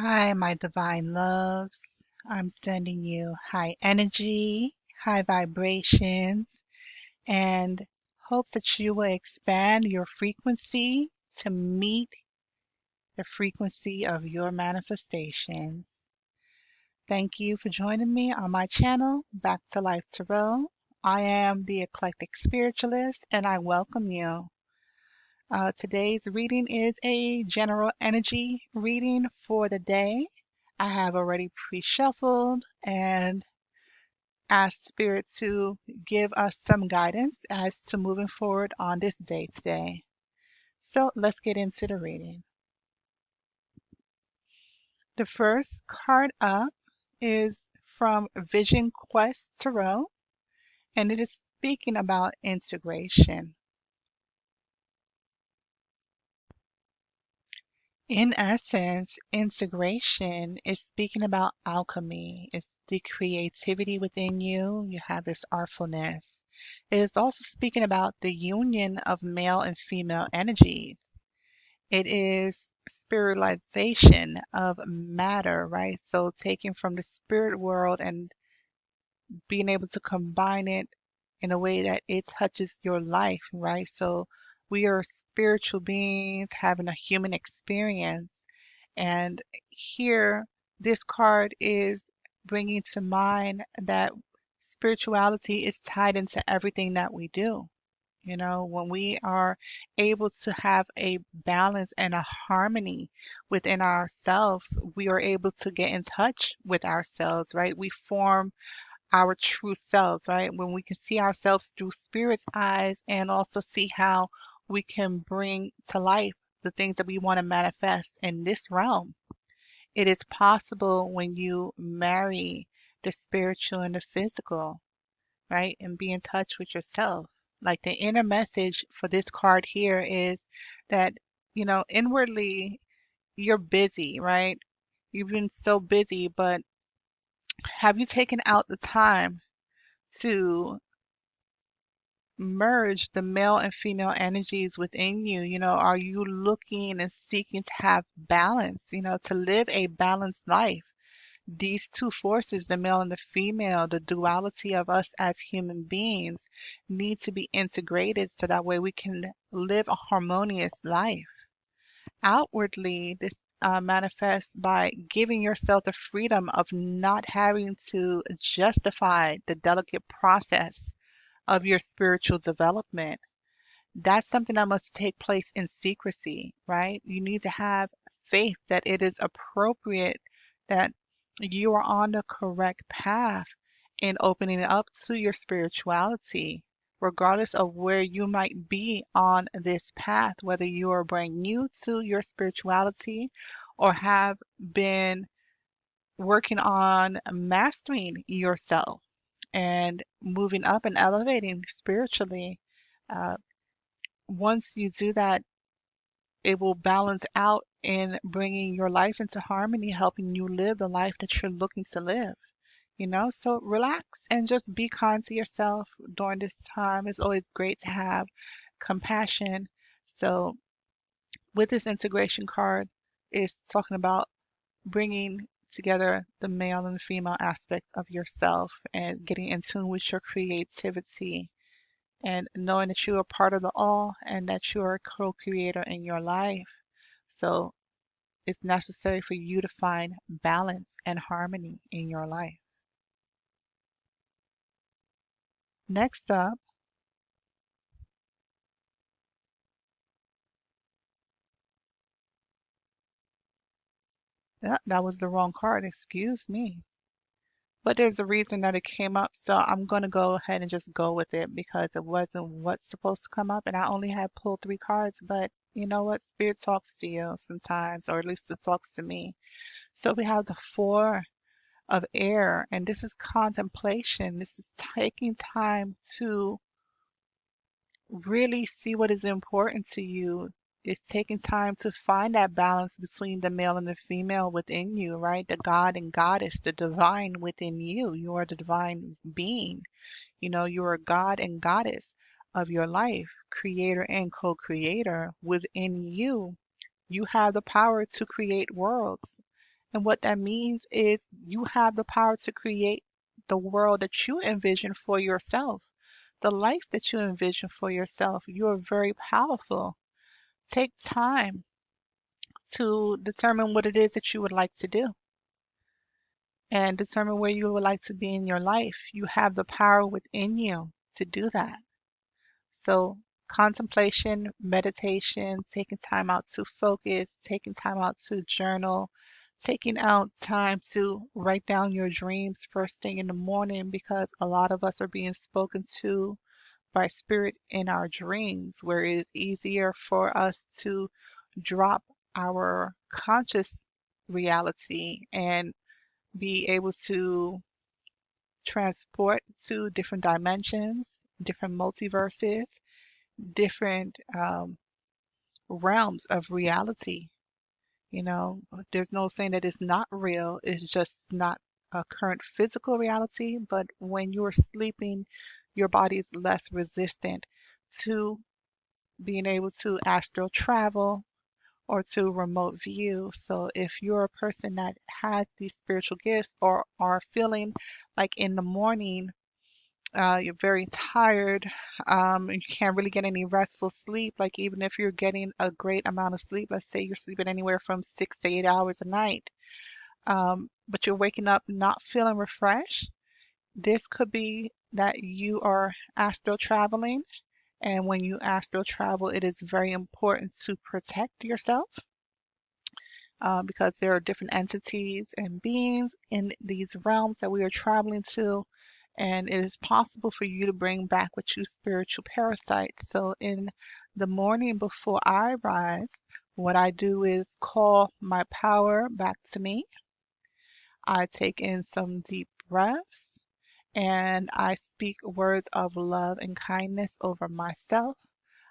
Hi, my divine loves. I'm sending you high energy, high vibrations, and hope that you will expand your frequency to meet the frequency of your manifestations. Thank you for joining me on my channel, Back to Life Tarot. I am the Eclectic Spiritualist, and I welcome you. Today's reading is a general energy reading for the day. I have already pre-shuffled and asked Spirit to give us some guidance as to moving forward on this day today. So let's get into the reading. The first card up is from Vision Quest Tarot, and it is speaking about integration. In essence, integration is speaking about alchemy. It's the creativity within you. You have this artfulness. It is also speaking about the union of male and female energies. It is spiritualization of matter, right? So taking from the spirit world and being able to combine it in a way that it touches your life, right? So we are spiritual beings having a human experience. And here, this card is bringing to mind that spirituality is tied into everything that we do. You know, when we are able to have a balance and a harmony within ourselves, we are able to get in touch with ourselves, right? We form our true selves, right? When we can see ourselves through spirit's eyes and also see how we can bring to life the things that we want to manifest in this realm. It is possible when you marry the spiritual and the physical, right? And be in touch with yourself. Like the inner message for this card here is that, inwardly you're busy, right? You've been so busy, but have you taken out the time to merge the male and female energies within you? Are you looking and seeking to have balance, to live a balanced life? These two forces, the male and the female, the duality of us as human beings, need to be integrated so that way we can live a harmonious life. Outwardly, this manifests by giving yourself the freedom of not having to justify the delicate process of your spiritual development. That's something that must take place in secrecy, right? You need to have faith that it is appropriate, that you are on the correct path in opening up to your spirituality, regardless of where you might be on this path, whether you are brand new to your spirituality or have been working on mastering yourself and moving up and elevating spiritually. Uh, Once you do that, it will balance out in bringing your life into harmony, helping you live the life that you're looking to live. So relax and just be kind to yourself during this time. It's always great to have compassion. So, with this integration card, it's talking about bringing together the male and the female aspect of yourself and getting in tune with your creativity and knowing that you are part of the all and that you are a co-creator in your life. So it's necessary for you to find balance and harmony in your life. Next up, that was the wrong card, excuse me. But there's a reason that it came up, so I'm going to go ahead and just go with it because it wasn't what's supposed to come up, and I only had pulled three cards, but you know what? Spirit talks to you sometimes, or at least it talks to me. So we have the Four of Air, and this is contemplation. This is taking time to really see what is important to you. It's taking time to find that balance between the male and the female within you, right? The God and goddess, the divine within you. You are the divine being. You are God and goddess of your life, creator and co-creator within you. You have the power to create worlds And what that means is you have the power to create the world that you envision for yourself, the life that you envision for yourself. You are very powerful. Take time to determine what it is that you would like to do and determine where you would like to be in your life. You have the power within you to do that. So, contemplation, meditation, taking time out to focus, taking time out to journal, taking out time to write down your dreams first thing in the morning because a lot of us are being spoken to by spirit in our dreams, where it's easier for us to drop our conscious reality and be able to transport to different dimensions, different multiverses, different realms of reality. You know, there's no saying that it's not real, it's just not a current physical reality. But when you're sleeping, your body is less resistant to being able to astral travel or to remote view. So if you're a person that has these spiritual gifts or are feeling like in the morning you're very tired, and you can't really get any restful sleep. Like even if you're getting a great amount of sleep, let's say you're sleeping anywhere from 6 to 8 hours a night, but you're waking up not feeling refreshed, this could be that you are astral traveling. And when you astral travel, it is very important to protect yourself because there are different entities and beings in these realms that we are traveling to. And it is possible for you to bring back with you spiritual parasites. So, in the morning before I rise, what I do is call my power back to me. I take in some deep breaths and I speak words of love and kindness over myself.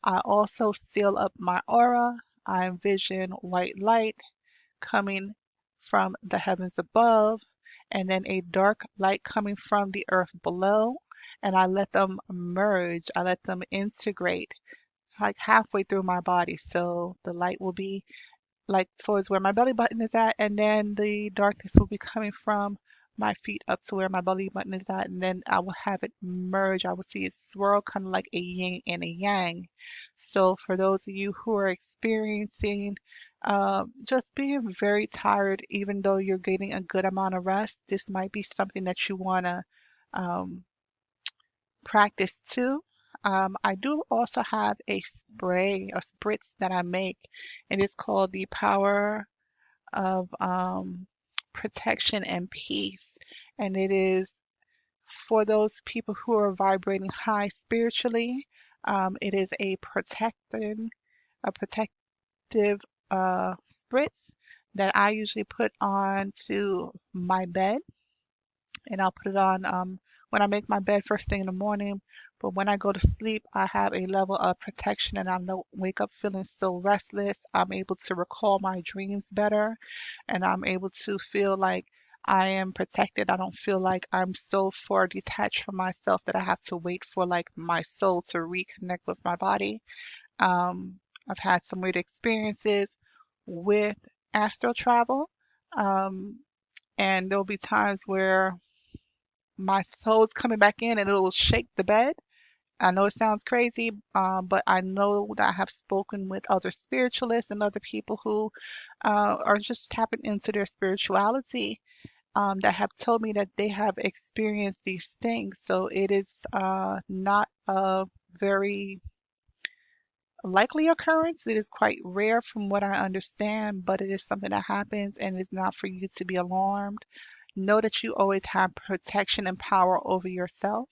I also seal up my aura. I envision white light coming from the heavens above, and then a dark light coming from the earth below. And I let them merge, I let them integrate like halfway through my body. So the light will be like towards where my belly button is at, and then the darkness will be coming from my feet up to where my belly button is at, and then I will have it merge. I will see it swirl kind of like a yin and a yang. So for those of you who are experiencing just being very tired, even though you're getting a good amount of rest, this might be something that you want to um, practice too. I do also have a spray, a spritz that I make, and it's called the Power of Protection and Peace. And it is for those people who are vibrating high spiritually. It is a protective spritz that I usually put on to my bed, and I'll put it on when I make my bed first thing in the morning. But when I go to sleep, I have a level of protection and I don't wake up feeling so restless. I'm able to recall my dreams better and I'm able to feel like I am protected. I don't feel like I'm so far detached from myself that I have to wait for like my soul to reconnect with my body. Um, I've had some weird experiences with astral travel. Um, and there'll be times where my soul's coming back in and it will shake the bed. I know it sounds crazy, but I know that I have spoken with other spiritualists and other people who are just tapping into their spirituality that have told me that they have experienced these things. So it is not a very likely occurrence. It is quite rare from what I understand, but it is something that happens and it's not for you to be alarmed. Know that you always have protection and power over yourself,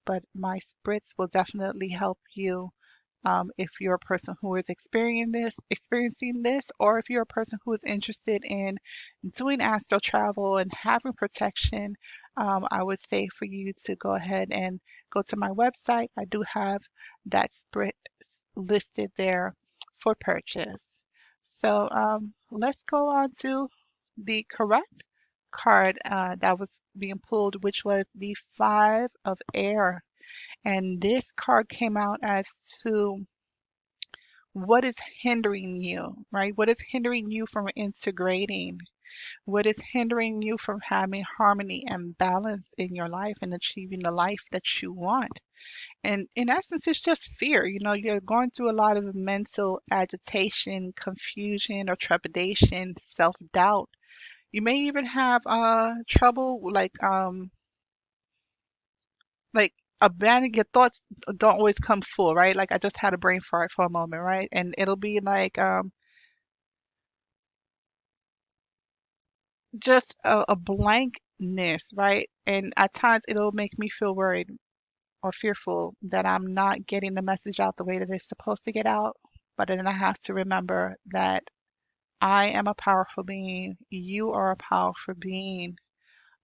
but my spritz will definitely help you if you're a person who is experiencing this, or if you're a person who is interested in doing astral travel and having protection. I would say for you to go ahead and go to my website. I do have that spritz listed there for purchase. So let's go on to the correct card that was being pulled, which was the Five of Air. And this card came out as to what is hindering you, right? What is hindering you from integrating? What is hindering you from having harmony and balance in your life and achieving the life that you want? And in essence, it's just fear. You're going through a lot of mental agitation, confusion, or trepidation, self-doubt. You may even have trouble like abandoning your thoughts don't always come full, right? Like I just had a brain fart for a moment, right? And it'll be like just a blankness, right? And at times it'll make me feel worried or fearful that I'm not getting the message out the way that it's supposed to get out. But then I have to remember that I am a powerful being. You are a powerful being.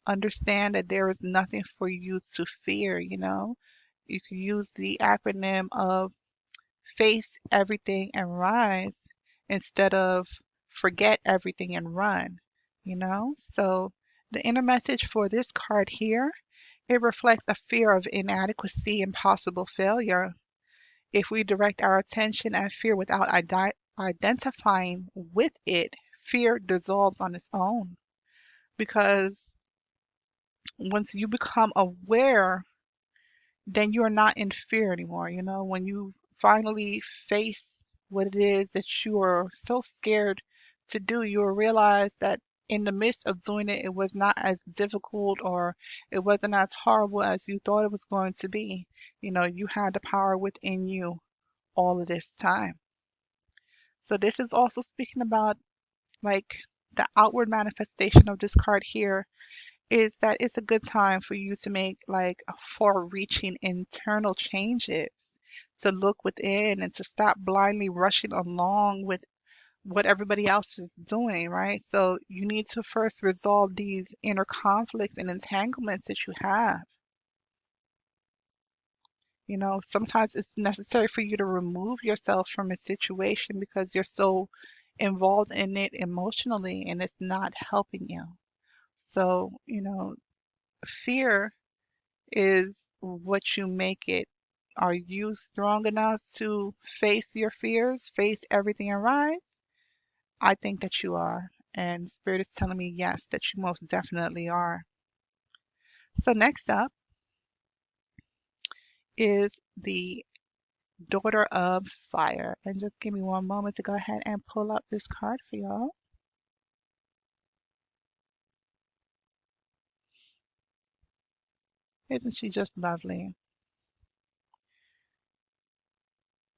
Understand that there is nothing for you to fear, you know? You can use the acronym of face everything and rise instead of forget everything and run, you know? So the inner message for this card here, it reflects a fear of inadequacy and possible failure. If we direct our attention at fear without identifying with it, fear dissolves on its own. Because once you become aware, then you're not in fear anymore. When you finally face what it is that you are so scared to do, you'll realize that in the midst of doing it, it was not as difficult or it wasn't as horrible as you thought it was going to be. You had the power within you all of this time. So this is also speaking about like the outward manifestation of this card here is that it's a good time for you to make like far-reaching internal changes, to look within and to stop blindly rushing along with what everybody else is doing, right? So you need to first resolve these inner conflicts and entanglements that you have. Sometimes it's necessary for you to remove yourself from a situation because you're so involved in it emotionally and it's not helping you. So, fear is what you make it. Are you strong enough to face your fears, face everything and rise? I think that you are. And Spirit is telling me, yes, that you most definitely are. So next up is the Daughter of Fire. And just give me one moment to go ahead and pull up this card for y'all. Isn't she just lovely?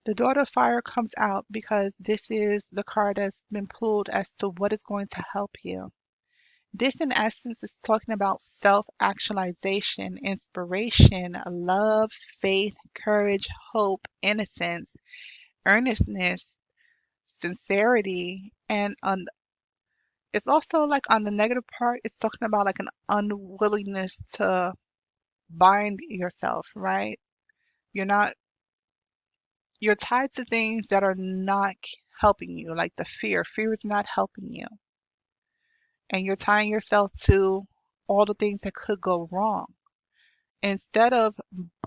The Daughter of Fire comes out because this is the card that's been pulled as to what is going to help you. This, in essence, is talking about self actualization, inspiration, love, faith, courage, hope, innocence, earnestness, sincerity, and it's also like on the negative part, it's talking about like an unwillingness to bind yourself, right? You're not, you're tied to things that are not helping you, like the fear. Fear is not helping you. And you're tying yourself to all the things that could go wrong. Instead of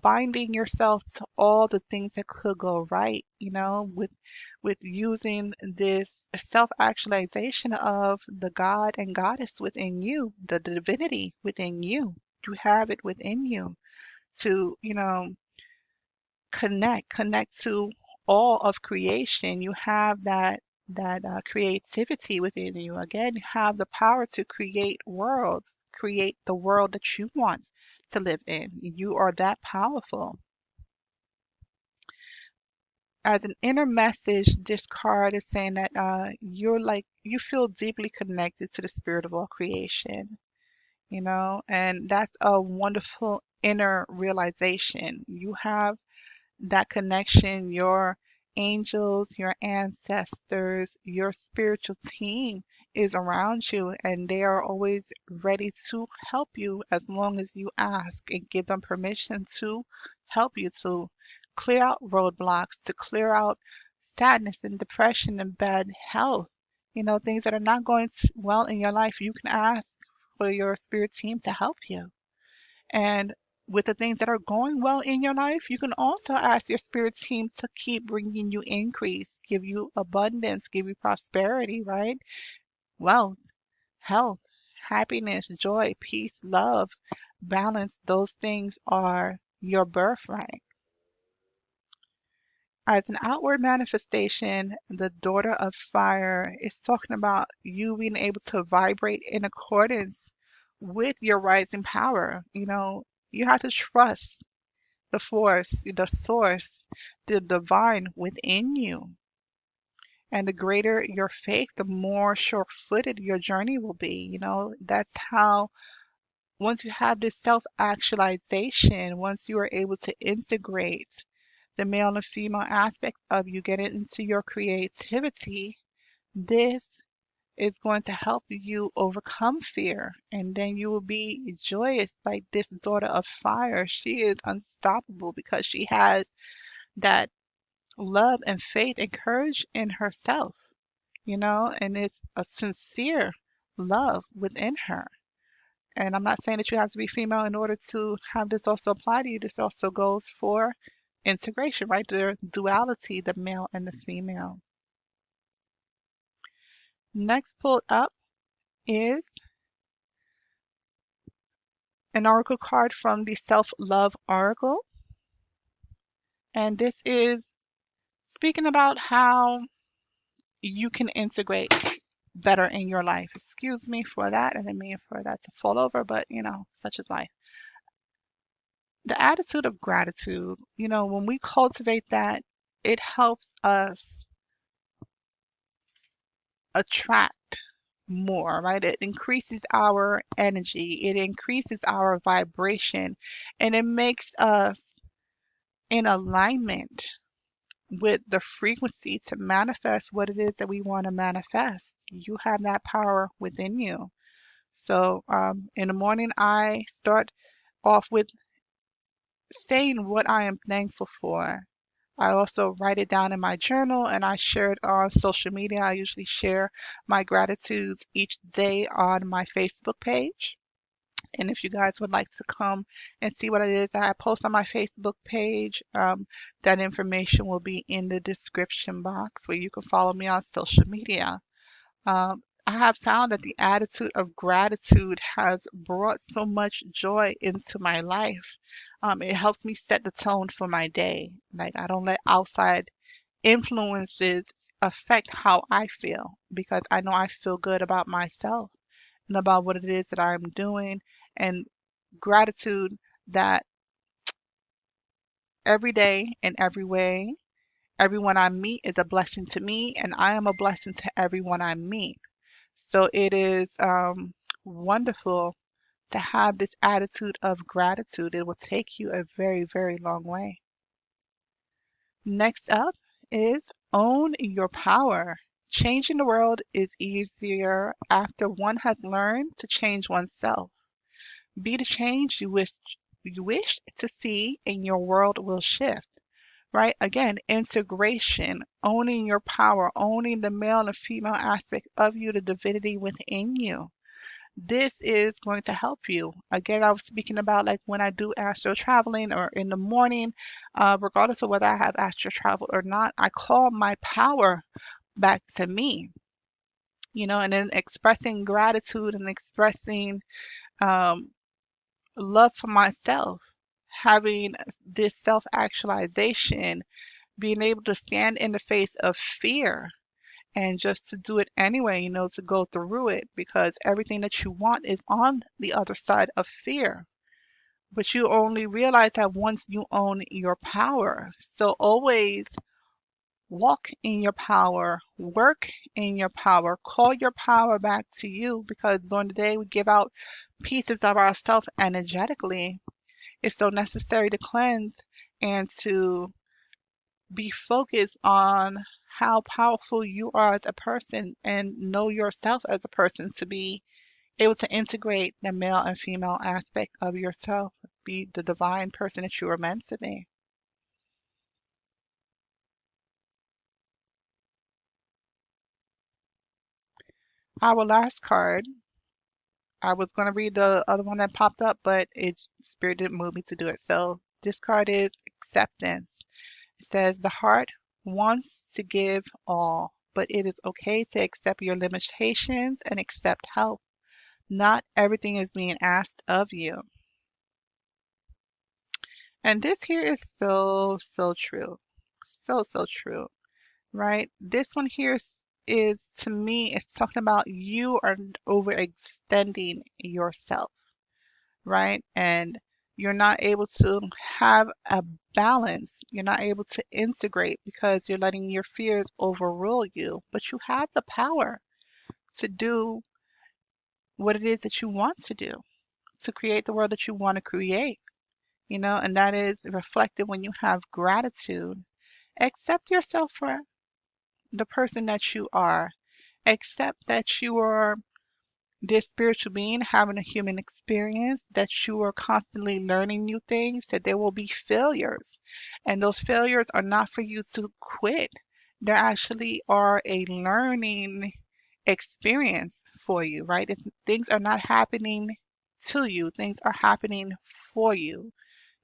binding yourself to all the things that could go right, with using this self-actualization of the God and Goddess within you, the divinity within you. You have it within you to, connect to all of creation. You have that creativity within you. Again, you have the power to create worlds, create the world that you want to live in. You are that powerful. As an inner message, this card is saying that you feel deeply connected to the spirit of all creation, and that's a wonderful inner realization. You have that connection, your angels, your ancestors, your spiritual team is around you, and they are always ready to help you as long as you ask and give them permission to help you to clear out roadblocks, to clear out sadness and depression and bad health. Things that are not going well in your life, you can ask for your spirit team to help you. And with the things that are going well in your life, you can also ask your spirit team to keep bringing you increase, give you abundance, give you prosperity, right? Wealth, health, happiness, joy, peace, love, balance. Those things are your birthright. As an outward manifestation, the daughter of fire is talking about you being able to vibrate in accordance with your rising power. You have to trust the force, the source, the divine within you. And the greater your faith, the more sure footed your journey will be. That's how, once you have this self actualization, once you are able to integrate the male and female aspect of you, get into your creativity, this is going to help you overcome fear. And then you will be joyous like this daughter of fire. She is unstoppable because she has that love and faith and courage in herself, and it's a sincere love within her. And I'm not saying that you have to be female in order to have this also apply to you. This also goes for integration, right? The duality, the male and the female. Next pulled up is an oracle card from the Self-Love Oracle. And this is speaking about how you can integrate better in your life. Excuse me for that. I didn't mean for that to fall over, but such is life. The attitude of gratitude, when we cultivate that, it helps us attract more, right? It increases our energy, it increases our vibration, and it makes us in alignment with the frequency to manifest what it is that we want to manifest. You have that power within you. So in the morning, I start off with saying what I am thankful for. I also write it down in my journal and I share it on social media. I usually share my gratitudes each day on my Facebook page. And if you guys would like to come and see what it is that I post on my Facebook page, that information will be in the description box where you can follow me on social media. I have found that the attitude of gratitude has brought so much joy into my life. It helps me set the tone for my day. Like, I don't let outside influences affect how I feel because I know I feel good about myself and about what it is that I'm doing, and gratitude that every day in every way, everyone I meet is a blessing to me, and I am a blessing to everyone I meet. So it is wonderful to have this attitude of gratitude. It will take you a very, very long way. Next up is own your power. Changing the world is easier after one has learned to change oneself. Be the change you wish to see, and your world will shift. Right? Again, integration, owning your power, owning the male and female aspect of you, the divinity within you. This is going to help you. Again, I was speaking about like when I do astral traveling or in the morning, regardless of whether I have astral travel or not, I call my power back to me, and then expressing gratitude and expressing um, love for myself, having this self actualization, being able to stand in the face of fear and just to do it anyway, to go through it because everything that you want is on the other side of fear. But you only realize that once you own your power. So always walk in your power, work in your power, call your power back to you because during the day we give out pieces of ourselves energetically. It's so necessary to cleanse and to be focused on how powerful you are as a person and know yourself as a person to be able to integrate the male and female aspect of yourself, be the divine person that you were meant to be. Our last card, I was going to read the other one that popped up, but Spirit didn't move me to do it. So this card is acceptance. It says the heart wants to give all, but it is okay to accept your limitations and accept help. Not everything is being asked of you. And this here is so, so true. So, so true, right? This one here is to me, it's talking about you are overextending yourself, right? And you're not able to have a balance. You're not able to integrate because you're letting your fears overrule you. But you have the power to do what it is that you want to do, to create the world that you want to create, and that is reflected when you have gratitude. Accept yourself for the person that you are. Accept that you are this spiritual being having a human experience, that you are constantly learning new things, that there will be failures. And those failures are not for you to quit. They actually are a learning experience for you, right? Things are not happening to you, things are happening for you.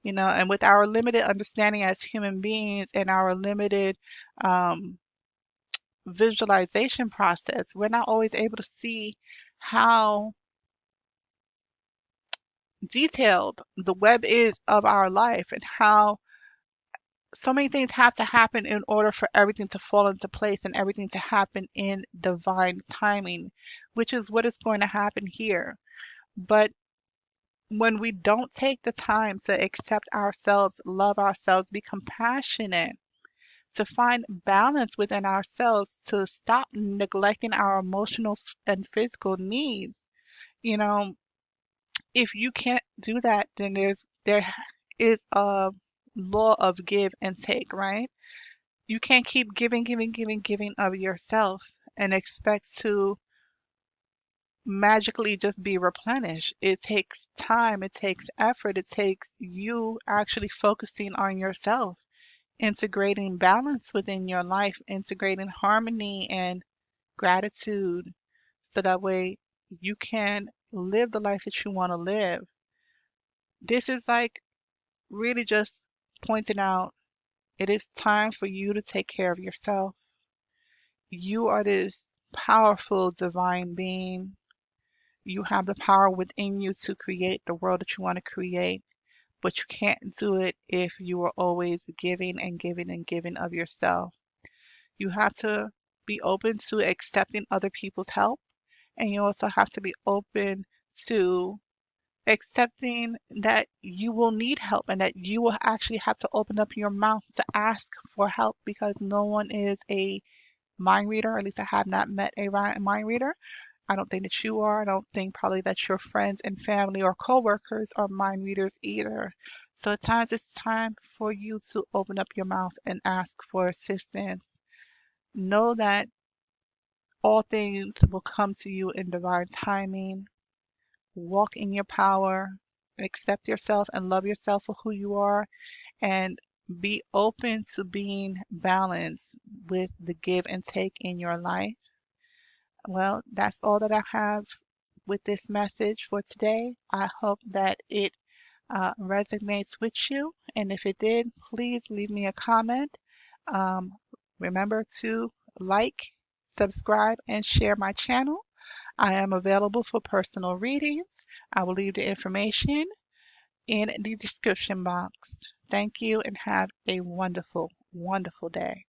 And with our limited understanding as human beings and our limited um, visualization process, we're not always able to see how detailed the web is of our life and how so many things have to happen in order for everything to fall into place and everything to happen in divine timing, which is what is going to happen here. But when we don't take the time to accept ourselves, love ourselves, be compassionate, to find balance within ourselves, to stop neglecting our emotional and physical needs, you know, if you can't do that, then there is a law of give and take, right? You can't keep giving, giving, giving, giving of yourself and expect to magically just be replenished. It takes time, it takes effort, it takes you actually focusing on yourself, integrating balance within your life, integrating harmony and gratitude so that way you can live the life that you want to live. This is like really just pointing out it is time for you to take care of yourself. You are this powerful divine being. You have the power within you to create the world that you want to create, but you can't do it if you are always giving and giving and giving of yourself. You have to be open to accepting other people's help, and you also have to be open to accepting that you will need help and that you will actually have to open up your mouth to ask for help because no one is a mind reader. At least I have not met a mind reader. I don't think that you are. I don't think probably that your friends and family or coworkers are mind readers either. So at times it's time for you to open up your mouth and ask for assistance. Know that all things will come to you in divine timing. Walk in your power. Accept yourself and love yourself for who you are and be open to being balanced with the give and take in your life. Well, that's all that I have with this message for today. I hope that it resonates with you. And if it did, please leave me a comment. Um, Remember to like, subscribe, and share my channel. I am available for personal readings. I will leave the information in the description box. Thank you and have a wonderful, wonderful day.